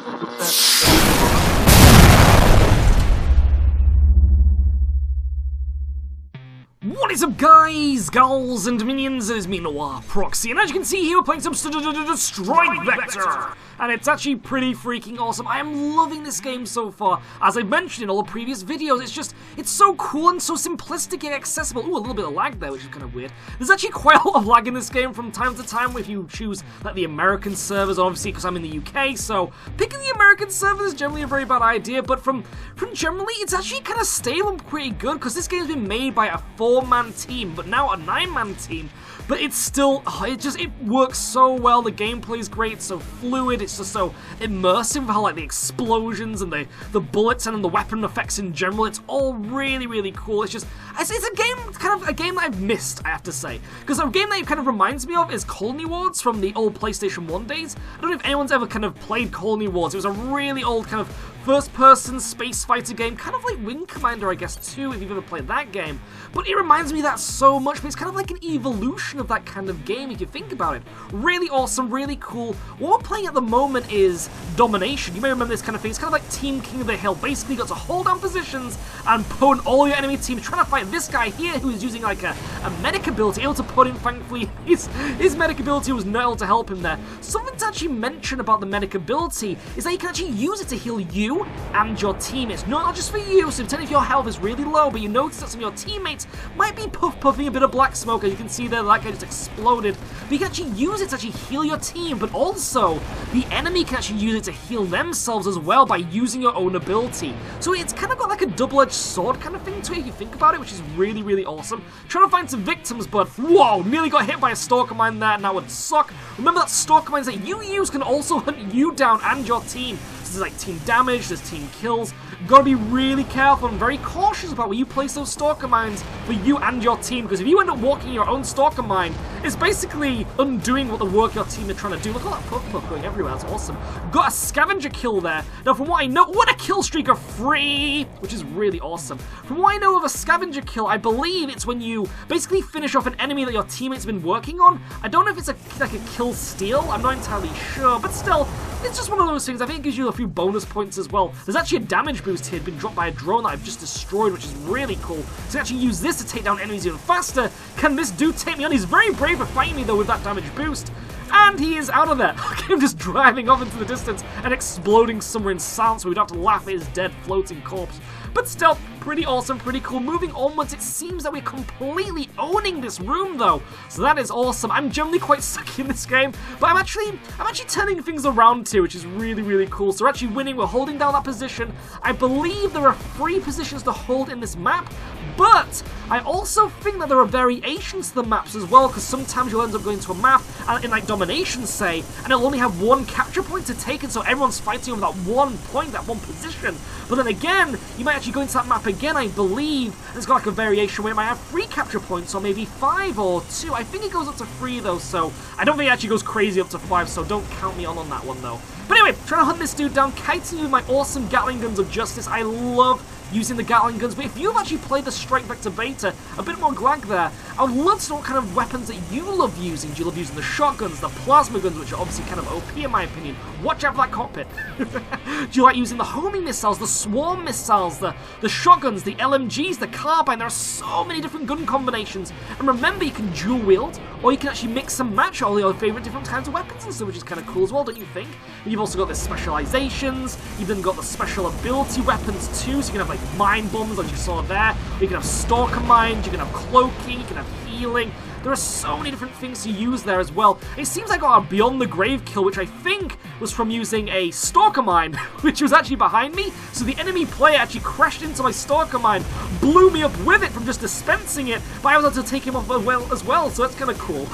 What is up, guys, gals, and minions? It is me, Noir, Proxy, and as you can see here, we're playing some Strike Vector, and it's actually pretty freaking awesome. I am loving this game so far. As I mentioned in all the previous videos, it's so cool and so simplistic and accessible. Ooh, a little bit of lag there, which is kind of weird. There's actually quite a lot of lag in this game from time to time if you choose, like, the American servers, obviously, because I'm in the UK, so picking the American servers is generally a very bad idea, but from generally, it's actually kind of stable and pretty good, because this game's been made by a 4-man team, but now a 9-man team. But it's still, it works so well. The gameplay is great, it's so fluid, it's just so immersive. How, like, the explosions and the bullets and the weapon effects in general, it's all really, really cool. It's a game, kind of a game that I've missed, I have to say. Because a game that it kind of reminds me of is Colony Wars from the old PlayStation 1 days. I don't know if anyone's ever kind of played Colony Wars. It was a really old kind of first-person space fighter game, kind of like Wing Commander, I guess, too, if you've ever played that game. But it reminds me of that so much, but it's kind of like an evolution of that kind of game, if you think about it. Really awesome, really cool. What we're playing at the moment is Domination. You may remember this kind of thing. It's kind of like Team King of the Hill. Basically, you got to hold down positions and pwn all your enemy teams, trying to fight this guy here who is using like a medic ability, able to pwn him. Thankfully, his medic ability was not able to help him there. Something to actually mention about the medic ability is that you can actually use it to heal you and your team. It's not just for you, so if your health is really low, but you notice that some of your teammates might be puffing a bit of black smoke, as you can see there, that guy just exploded. But you can actually use it to actually heal your team, but also the enemy can actually use it to heal themselves as well by using your own ability. So it's kind of got like a double-edged sword kind of thing to it, if you think about it, which is really, really awesome. Trying to find some victims, but whoa, nearly got hit by a stalker mine there, and that would suck. Remember that stalker mines that you use can also hunt you down and your team. There's like team damage, there's team kills. Gotta be really careful and very cautious about where you place those stalker mines for you and your team, because if you end up walking your own stalker mine, it's basically undoing what the work your team are trying to do. Look at that puff going everywhere, that's awesome. Got a scavenger kill there. Now from what I know, what a kill streak of 3, which is really awesome. From what I know of a scavenger kill, I believe it's when you basically finish off an enemy that your teammates have been working on. I don't know if it's like a kill steal, I'm not entirely sure, but still, it's just one of those things. I think it gives you a few bonus points as well. There's actually a damage boost here, been dropped by a drone that I've just destroyed, which is really cool. So you actually use this to take down enemies even faster. Can this dude take me on? He's very brave for fighting me though with that damage boost. And he is out of there. Look at him just driving off into the distance and exploding somewhere in silence, so we don't have to laugh at his dead floating corpse. But still, pretty awesome, pretty cool. Moving onwards, it seems that we're completely owning this room though. So that is awesome. I'm generally quite sucky in this game, but I'm actually turning things around too, which is really, really cool. So we're actually winning, we're holding down that position. I believe there are 3 positions to hold in this map, but I also think that there are variations to the maps as well, because sometimes you'll end up going to a map, and in like Domination, say, and it'll only have 1 capture point to take it, so everyone's fighting over that 1 point, that 1 position. But then again, you might actually go into that map again, I believe, and it's got like a variation where it might have 3 capture points, or maybe 5 or 2. I think it goes up to 3 though, so I don't think it actually goes crazy up to 5, so don't count me on that one though. But anyway, trying to hunt this dude down, kiting with my awesome Gatling guns of justice. I love using the Gatling guns, but if you've actually played the Strike Vector beta, a bit more lag there, I would love to know what kind of weapons that you love using. Do you love using the shotguns, the plasma guns, which are obviously kind of OP in my opinion? Watch out for that cockpit. Do you like using the homing missiles, the swarm missiles, the shotguns, the LMGs, the carbine? There are so many different gun combinations. And remember, you can dual wield, or you can actually mix and match all your favorite different kinds of weapons and stuff, which is kind of cool as well, don't you think? And you've also got the specializations, you've then got the special ability weapons too, so you can have like mine bombs, like you saw there, you can have stalker mines, you can have cloaking, you can have healing. There are so many different things to use there as well. It seems I got a Beyond the Grave kill, which I think was from using a stalker mine, which was actually behind me. So the enemy player actually crashed into my stalker mine, blew me up with it from just dispensing it, but I was able to take him off as well, so that's kind of cool.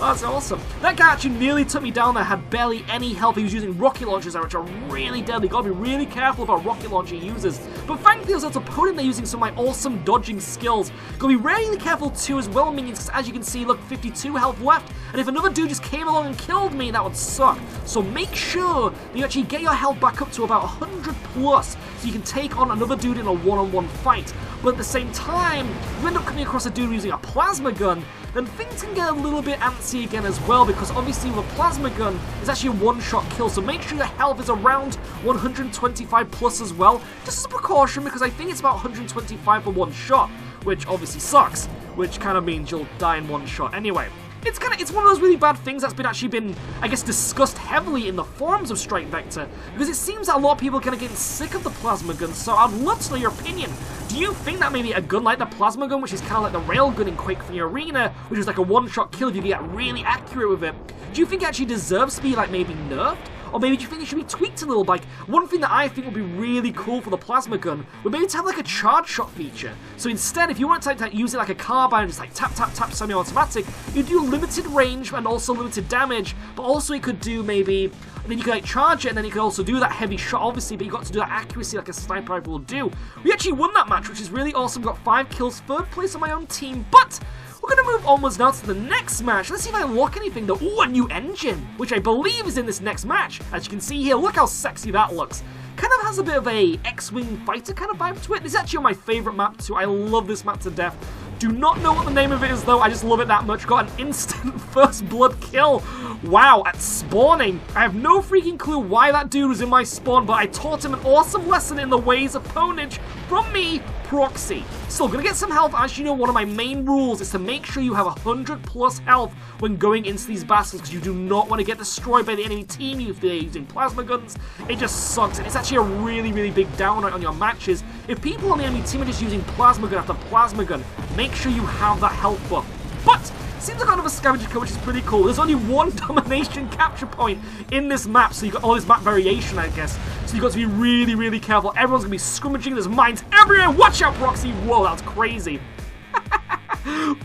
That's awesome. That guy actually nearly took me down there, had barely any health. He was using rocket launchers there, which are really deadly. Gotta be really careful about rocket launcher users. But But thankfully, as its opponent, they're using some of my awesome dodging skills. Gotta be really careful too as well, minions, because as you can see, look, 52 health left, and if another dude just came along and killed me, that would suck. So make sure that you actually get your health back up to about 100 plus, so you can take on another dude in a one-on-one fight. But at the same time, if you end up coming across a dude using a plasma gun, then things can get a little bit antsy again as well, because obviously with a plasma gun, it's actually a one-shot kill, so make sure your health is around 125 plus as well, just as a precaution, because I think it's about 125 for one shot, which obviously sucks, which kind of means you'll die in one shot anyway. It's one of those really bad things that's actually been, I guess, discussed heavily in the forums of Strike Vector, because it seems that a lot of people are kind of getting sick of the plasma gun, so I'd love to know your opinion. Do you think that maybe a gun like the plasma gun, which is kind of like the railgun in Quake 3 Arena, which is like a one-shot kill if you get really accurate with it, do you think it actually deserves to be like maybe nerfed? Or maybe do you think it should be tweaked a little? Like, one thing that I think would be really cool for the plasma gun would maybe to have like a charge shot feature. So instead, if you want to use it like a carbine, just like tap, tap, tap, semi-automatic, you do limited range and also limited damage, but also it could do maybe, and then you could like charge it, and then you could also do that heavy shot, obviously, but you got to do that accuracy like a sniper rifle will do. We actually won that match, which is really awesome. Got 5 kills, 3rd place on my own team, but we're going to move onwards now to the next match. Let's see if I unlock anything though. Ooh, a new engine, which I believe is in this next match. As you can see here, look how sexy that looks. Kind of has a bit of a X-Wing fighter kind of vibe to it. This is actually on my favourite map too. I love this map to death. Do not know what the name of it is though, I just love it that much. Got an instant first blood kill. Wow, at spawning. I have no freaking clue why that dude was in my spawn, but I taught him an awesome lesson in the ways of pwnage from me, Proxy. Still, gonna get some health. As you know, one of my main rules is to make sure you have 100 plus health when going into these battles, because you do not want to get destroyed by the enemy team if they're using plasma guns. It just sucks, and it's actually a really, really big downer on your matches. If people on the enemy team are just using plasma gun after plasma gun, make sure you have that health buff. But seems like another scavenger kill, which is pretty cool. There's only one domination capture point in this map, so you got all this map variation, I guess. So you got to be really, really careful. Everyone's gonna be scrimmaging. There's mines everywhere. Watch out, Proxy. Whoa, that's crazy.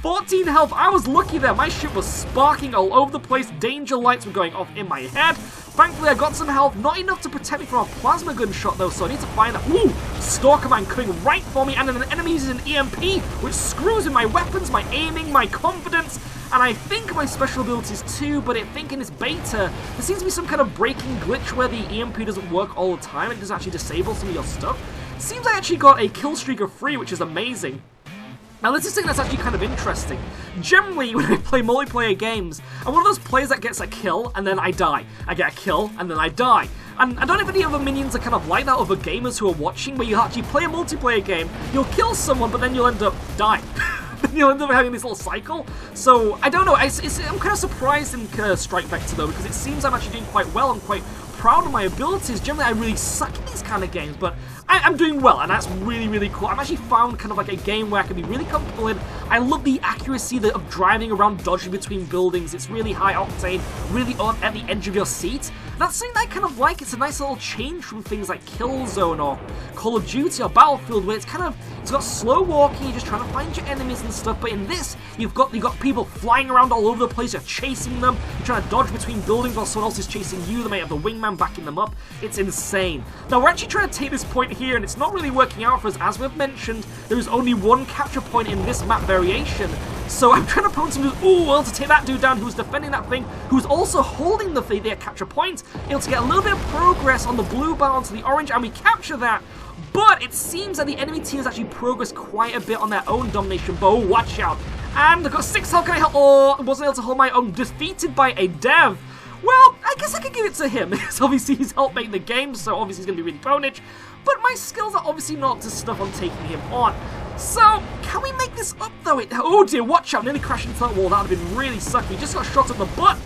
14 health. I was lucky there. My ship was sparking all over the place. Danger lights were going off in my head. Thankfully, I got some health. Not enough to protect me from a plasma gun shot, though, so I need to find that. Ooh! Stalker Man coming right for me, and then an enemy uses an EMP, which screws with my weapons, my aiming, my confidence, and I think my special abilities too, but I think in this beta, there seems to be some kind of breaking glitch where the EMP doesn't work all the time. It does actually disable some of your stuff. Seems I actually got a kill streak of 3, which is amazing. Now, this is something that's actually kind of interesting. Generally, when I play multiplayer games, I'm one of those players that gets a kill, and then I die. I get a kill, and then I die. And I don't know if any other minions are kind of like that, other gamers who are watching, where you actually play a multiplayer game, you'll kill someone, but then you'll end up dying. You'll end up having this little cycle. So, I don't know, I'm kind of surprised in Strike Vector, though, because it seems I'm actually doing quite well. I'm quite proud of my abilities. Generally, I really suck in these kind of games, but I'm doing well, and that's really, really cool. I've actually found kind of like a game where I can be really comfortable in. I love the accuracy of driving around, dodging between buildings. It's really high octane, really on at the edge of your seat. That's something that I kind of like. It's a nice little change from things like Killzone or Call of Duty or Battlefield, where it's got slow walking, you're just trying to find your enemies and stuff. But in this, you've got people flying around all over the place, you're chasing them, you're trying to dodge between buildings while someone else is chasing you. They may have the wingman backing them up. It's insane. Now, we're actually trying to take this point here, and it's not really working out for us. As we've mentioned, there is only one capture point in this map variation. So I'm trying to pound some dudes, well, to take that dude down who's defending that thing, who's also holding their capture point, able to get a little bit of progress on the blue bar onto the orange, and we capture that. But it seems that the enemy team has actually progressed quite a bit on their own domination bow. Watch out. And I've got 6 health. Can I help? Oh, I wasn't able to hold my own. Defeated by a dev. Well, I guess I could give it to him. Because obviously he's helped make the game, so obviously he's going to be really pwnage. But my skills are obviously not to stuff on taking him on. So, can we make this up though? Oh dear, watch out. Nearly crashed into that wall. That would have been really sucky. Just got shot in the butt.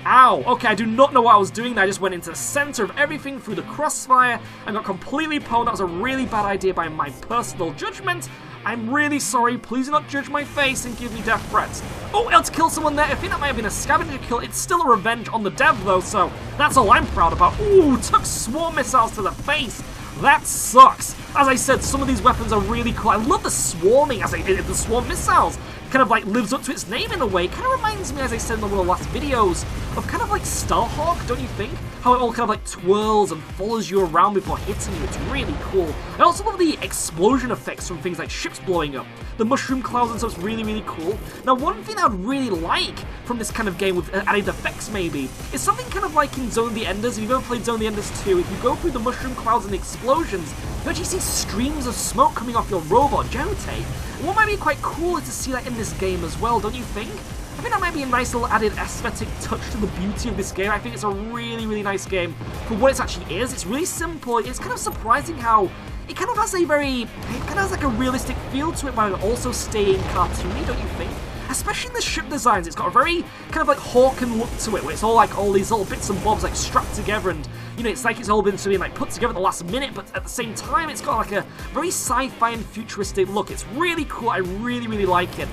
Ow. Okay, I do not know what I was doing. I just went into the center of everything through the crossfire and got completely pwned. That was a really bad idea by my personal judgment. I'm really sorry. Please do not judge my face and give me death threats. Oh, able to kill someone there. I think that might have been a scavenger kill. It's still a revenge on the dev though, so that's all I'm proud about. Ooh, took swarm missiles to the face. That sucks. As I said, some of these weapons are really cool. I love the swarming, the swarm missiles. kind of like lives up to its name in a way. Kind of reminds me, as I said in one of the last videos, of kind of like Starhawk, don't you think? How it all kind of like twirls and follows you around before hitting you. It's really cool. I also love the explosion effects from things like ships blowing up. The mushroom clouds and stuff's really, really cool. Now, one thing I'd really like from this kind of game with added effects maybe is something kind of like in Zone of the Enders. If you've ever played Zone of the Enders 2, if you go through the mushroom clouds and the explosions, you actually see streams of smoke coming off your robot, Jote. And what might be quite cool is to see that in this game as well, don't you think? I think that might be a nice little added aesthetic touch to the beauty of this game. I think it's a really, really nice game for what it actually is. It's really simple. It's kind of surprising how it kind of has a it kind of has like a realistic feel to it while also staying cartoony, don't you think? Especially in the ship designs, it's got a very kind of like Hawken look to it, where it's all like all these little bits and bobs like strapped together, and you know, it's like it's all been sort of like put together at the last minute, but at the same time, it's got like a very sci-fi and futuristic look. It's really cool. I really, really like it.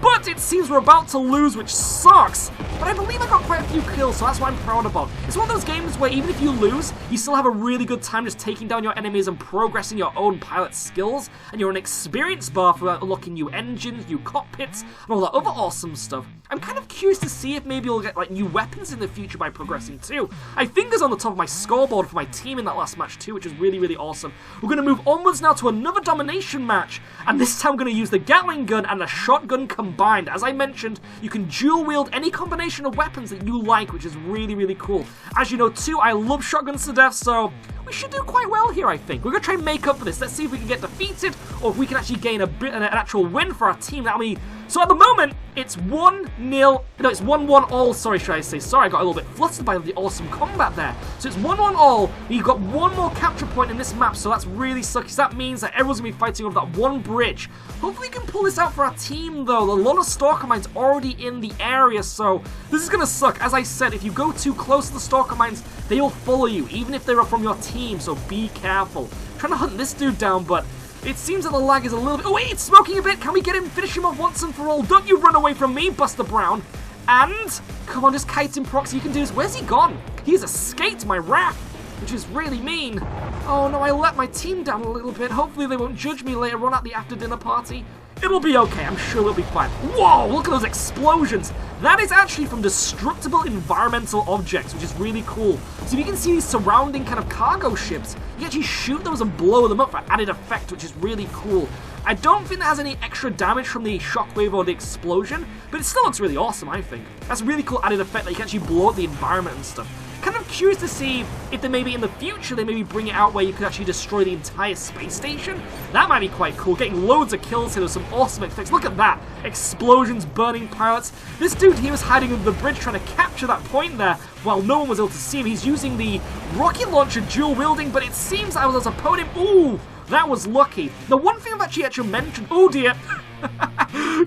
But it seems we're about to lose, which sucks. But I believe I got quite a few kills, so that's what I'm proud about. It's one of those games where even if you lose, you still have a really good time just taking down your enemies and progressing your own pilot skills. And you're an experience bar for unlocking new engines, new cockpits, and all that other awesome stuff. I'm kind of curious to see if maybe you'll get like new weapons in the future by progressing too. I think it's on the top of my scoreboard for my team in that last match too, which is really, really awesome. We're going to move onwards now to another domination match, and this time we're going to use the Gatling gun and the shotgun combined. As I mentioned, you can dual wield any combination of weapons that you like, which is really, really cool. As you know too, I love shotguns to death, so we should do quite well here, I think. We're going to try and make up for this. Let's see if we can get defeated, or if we can actually gain an actual win for our team. That'll be... So at the moment, it's 1-0, no, it's 1-1 all, sorry, should I say. Sorry, I got a little bit flustered by the awesome combat there. So it's 1-1 all, we've got one more capture point in this map, so that's really sucky. So that means that everyone's going to be fighting over that one bridge. Hopefully we can pull this out for our team, though. A lot of Stalker Mines already in the area, so this is going to suck. As I said, if you go too close to the Stalker Mines, they will follow you, even if they're from your team, so be careful. I'm trying to hunt this dude down, but it seems that the lag is a little bit... Oh, wait, it's smoking a bit. Can we get him, finish him off once and for all? Don't you run away from me, Buster Brown. And, come on, just kite him, Proxy. You can do this. Where's he gone? He has escaped my wrath, which is really mean. Oh, no, I let my team down a little bit. Hopefully they won't judge me later on at the after-dinner party. It'll be okay. I'm sure it'll be fine. Whoa, look at those explosions. That is actually from destructible environmental objects, which is really cool. So if you can see these surrounding kind of cargo ships, you can actually shoot those and blow them up for added effect, which is really cool. I don't think that has any extra damage from the shockwave or the explosion, but it still looks really awesome, I think. That's a really cool added effect that you can actually blow up the environment and stuff. Kind of curious to see if they maybe in the future they maybe bring it out where you could actually destroy the entire space station. That might be quite cool. Getting loads of kills here with some awesome effects. Look at that. Explosions, burning pilots. This dude here was hiding under the bridge trying to capture that point there while no one was able to see him. He's using the rocket launcher dual wielding, but it seems I was as opponent. Ooh, that was lucky. The one thing I've actually mentioned. Oh dear.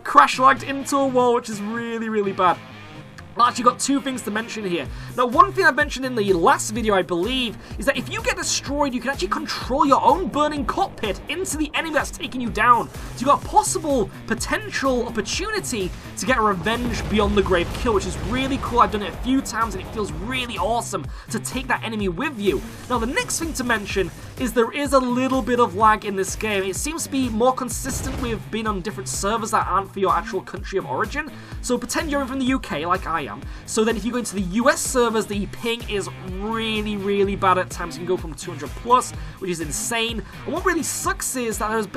Crash lagged into a wall, which is really, really bad. Well, actually got two things to mention here. Now, one thing I mentioned in the last video, I believe, is that if you get destroyed, you can actually control your own burning cockpit into the enemy that's taking you down. So you've got a possible, potential opportunity to get a revenge beyond the grave kill, which is really cool. I've done it a few times, and it feels really awesome to take that enemy with you. Now, the next thing to mention is there is a little bit of lag in this game. It seems to be more consistent with being on different servers that aren't for your actual country of origin. So pretend you're from the UK, like I am. So then if you go into the US servers, the ping is really, really bad at times. You can go from 200 plus, which is insane. And what really sucks is that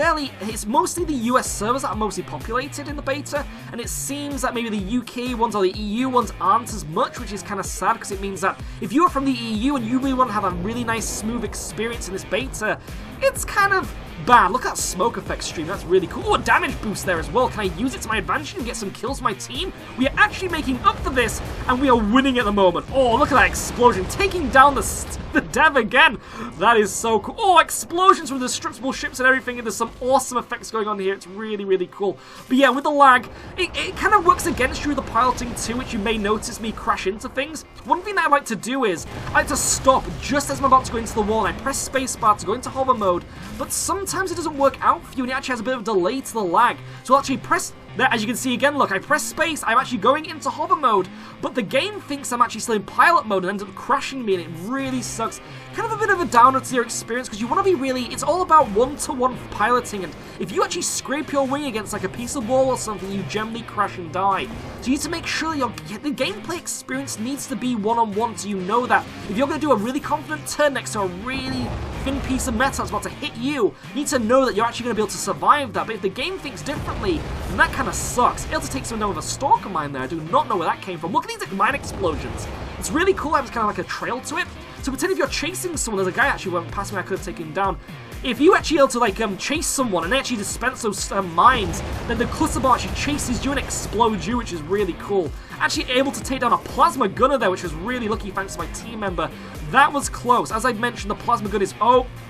it's mostly the US servers that are mostly populated in the beta, and it seems that maybe the UK ones or the EU ones aren't as much, which is kind of sad, because it means that if you're from the EU and you really want to have a really nice, smooth experience in this beta, it's kind of bad. Look at that smoke effect stream. That's really cool. Oh, a damage boost there as well. Can I use it to my advantage and get some kills for my team? We are actually making up for this, and we are winning at the moment. Oh, look at that explosion. Taking down the dev again. That is so cool. Oh, explosions from destructible ships and everything, and there's some awesome effects going on here. It's really, really cool. But yeah, with the lag, it kind of works against you with the piloting too, which you may notice me crash into things. One thing that I like to do is, I like to stop just as I'm about to go into the wall, and I press spacebar to go into hover mode, but sometimes it doesn't work out for you, and it actually has a bit of a delay to the lag. So I'll actually press There, as you can see again, look, I press space, I'm actually going into hover mode, but the game thinks I'm actually still in pilot mode and ends up crashing me, and it really sucks. Kind of a bit of a downer to your experience, because you want to be really, it's all about one-to-one piloting, and if you actually scrape your wing against like a piece of wall or something, you generally crash and die. So you need to make sure the gameplay experience needs to be one-on-one, so you know that if you're going to do a really confident turn next to a really thin piece of metal that's about to hit you, you need to know that you're actually going to be able to survive that. But if the game thinks differently, then that kind of sucks. Able to take someone down with a stalker mine there. I do not know where that came from. Look at these like, mine explosions. It's really cool. There's kind of like a trail to it. So pretend if you're chasing someone, there's a guy actually went past me, I could have taken him down. If you actually able to like chase someone and they actually dispense those mines, then the cluster bomb actually chases you and explodes you, which is really cool. Actually able to take down a plasma gunner there, which was really lucky thanks to my team member. That was close. As I mentioned, the plasma gun is,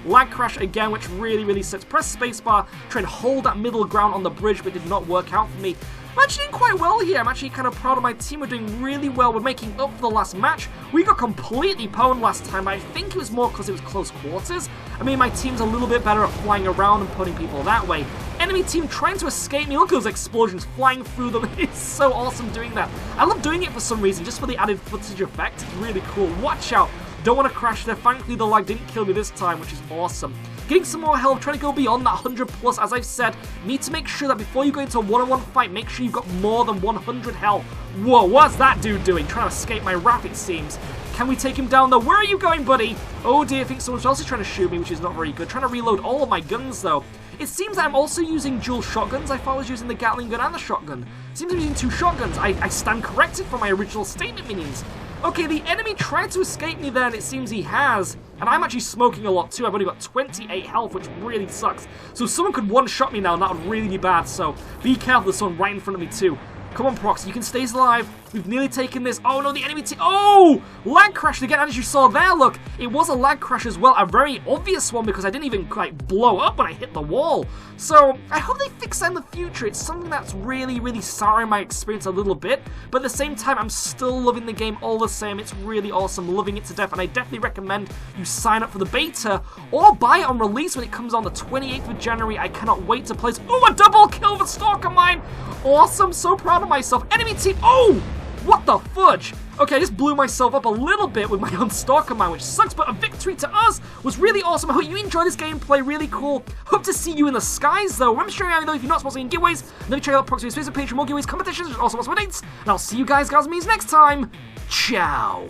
lag crash again, which really sucks. Press spacebar, try and hold that middle ground on the bridge, but it did not work out for me. I'm actually doing quite well here. I'm actually kind of proud of my team. We're doing really well. We're making up for the last match. We got completely pwned last time, but I think it was more because it was close quarters. I mean, my team's a little bit better at flying around and putting people that way. Enemy team trying to escape me. Look at those explosions flying through them. It's so awesome doing that. I love doing it for some reason, just for the added footage effect. It's really cool. Watch out. Don't want to crash there. Thankfully, the lag didn't kill me this time, which is awesome. Getting some more health, trying to go beyond that 100 plus, as I've said. Need to make sure that before you go into a one-on-one fight, make sure you've got more than 100 health. Whoa, what's that dude doing? Trying to escape my wrap, it seems. Can we take him down, though? Where are you going, buddy? Oh, dear, I think someone else is trying to shoot me, which is not very good. Trying to reload all of my guns, though. It seems that I'm also using dual shotguns. I thought I was using the Gatling gun and the shotgun. It seems I'm using two shotguns. I stand corrected from my original statement, minions. Okay, the enemy tried to escape me there, and it seems he has. And I'm actually smoking a lot, too. I've only got 28 health, which really sucks. So someone could one-shot me now, and that would really be bad. So be careful, there's someone right in front of me, too. Come on, Proxy, you can stay alive. We've nearly taken this. Oh, no, the enemy team. Oh! Lag crashed again, and as you saw there, look, it was a lag crash as well. A very obvious one, because I didn't even quite blow up when I hit the wall. So I hope they fix that in the future. It's something that's really souring my experience a little bit. But at the same time, I'm still loving the game all the same. It's really awesome, loving it to death. And I definitely recommend you sign up for the beta or buy it on release when it comes on the 28th of January. I cannot wait to play. Oh, a double kill with Stalker Mine. Awesome, so proud of myself. Enemy team. Oh! What the fudge? Okay, I just blew myself up a little bit with my own Stalker Mine, which sucks, but a victory to us was really awesome. I hope you enjoyed this gameplay, really cool. Hope to see you in the skies, though. Remember sharing out, though, if you're not sponsoring giveaways. Then check out Proxy's Facebook page for more giveaways, competitions, and also more dates. And I'll see you guys, means next time. Ciao.